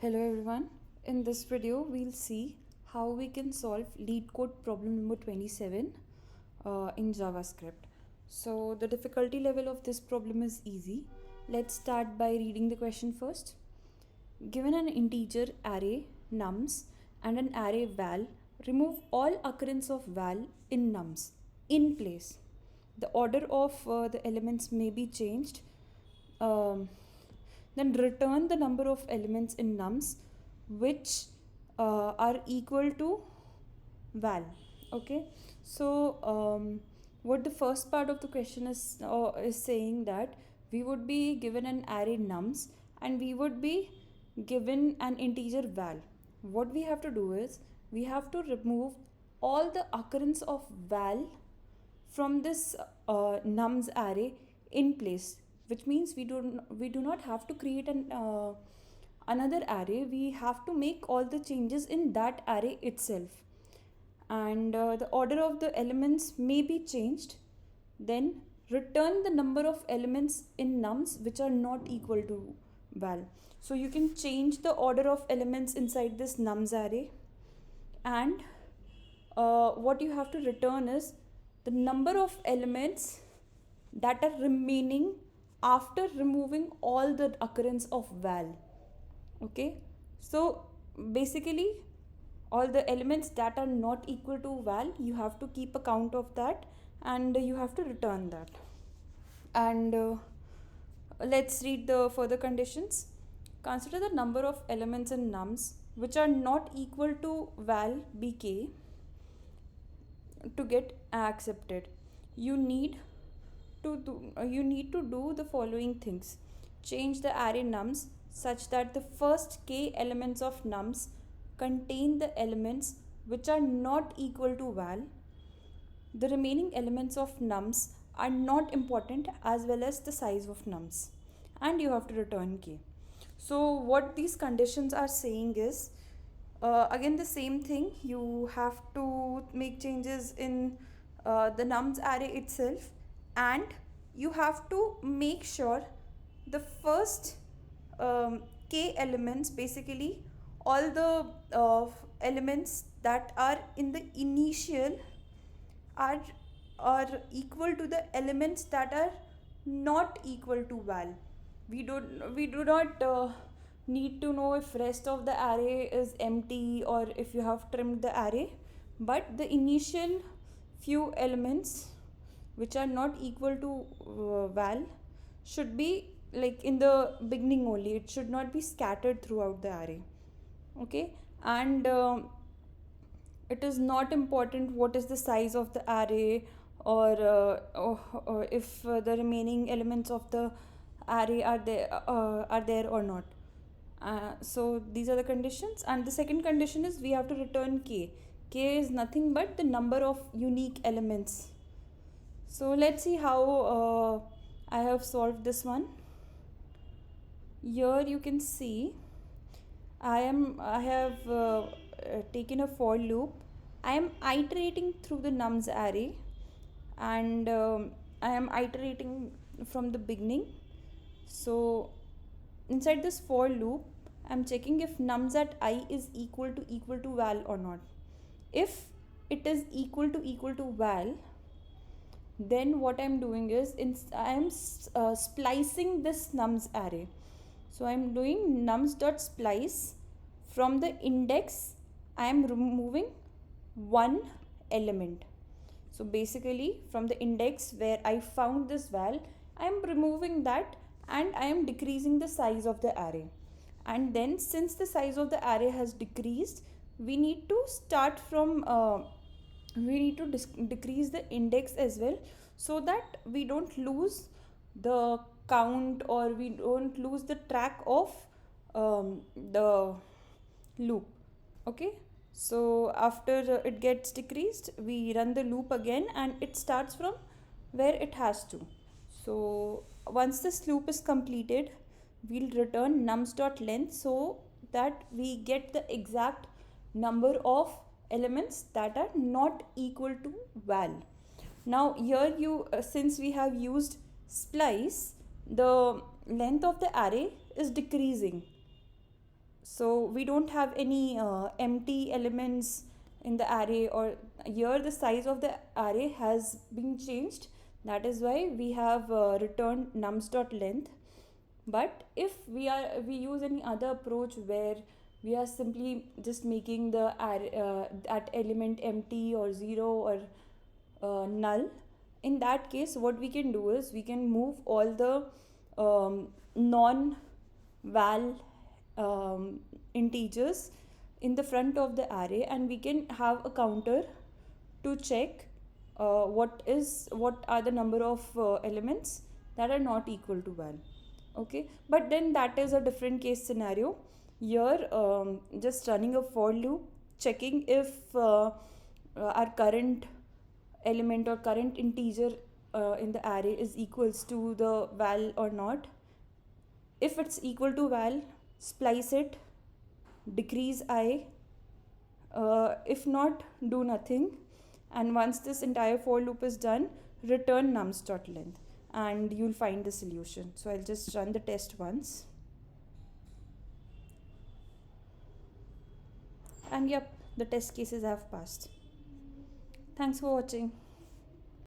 Hello everyone. In this video, we'll see how we can solve Leetcode problem number 27 in JavaScript. So the difficulty level of this problem is easy. Let's start by reading the question first. Given an integer array nums and an array val, remove all occurrence of val in nums in place. The order of the elements may be changed. Then return the number of elements in nums which are equal to val. Okay, so what the first part of the question is saying that we would be given an array nums and we would be given an integer val. What we have to do is we have to remove all the occurrence of val from this nums array in place, which means we do not have to create another array. We have to make all the changes in that array itself, and the order of the elements may be changed. Then return the number of elements in nums which are not equal to val. So you can change the order of elements inside this nums array, and what you have to return is the number of elements that are remaining after removing all the occurrence of val. Okay, so basically all the elements that are not equal to val, you have to keep a count of that and you have to return that. And let's read the further conditions. Consider the number of elements in nums which are not equal to val bk to get accepted. You need to do the following things. Change the array nums such that the first k elements of nums contain the elements which are not equal to val. The remaining elements of nums are not important, as well as the size of nums, and you have to return k. So what these conditions are saying is, again the same thing, you have to make changes in the nums array itself, and you have to make sure the first k elements, basically all the elements that are in the initial are equal to the elements that are not equal to val. We do not need to know if rest of the array is empty or if you have trimmed the array, but the initial few elements which are not equal to val should be like in the beginning only. It should not be scattered throughout the array. Okay, and it is not important what is the size of the array, or if the remaining elements of the array are there or not. So these are the conditions, and the second condition is we have to return k. K is nothing but the number of unique elements. So let's see how I have solved this one. Here you can see I have taken a for loop. I am iterating through the nums array, and I am iterating from the beginning. So inside this for loop, I am checking if nums at I is equal to val or not. If it is equal to val, then what I am doing is I am splicing this nums array. So I am doing nums.splice. From the index, I am removing one element. So basically from the index where I found this val, I am removing that and I am decreasing the size of the array. And then since the size of the array has decreased, we need to start from decrease the index as well, so that we don't lose the count or we don't lose the track of the loop. Okay, so after it gets decreased, we run the loop again and it starts from where it has to. So once this loop is completed, we'll return nums.length so that we get the exact number of elements that are not equal to val. Now here since we have used splice, the length of the array is decreasing. So we don't have any empty elements in the array, or here the size of the array has been changed. That is why we have returned nums.length. But if we use any other approach where we are simply just making the array, that element empty or zero or null, in that case what we can do is we can move all the non val integers in the front of the array, and we can have a counter to check what are the number of elements that are not equal to val. Okay, but then that is a different case scenario. Here just running a for loop, checking if our current element or current integer in the array is equals to the val or not. If it's equal to val, splice it, decrease I. If not, do nothing. And once this entire for loop is done, return nums.length, and you'll find the solution. So I'll just run the test once. And yep, the test cases have passed. Thanks for watching.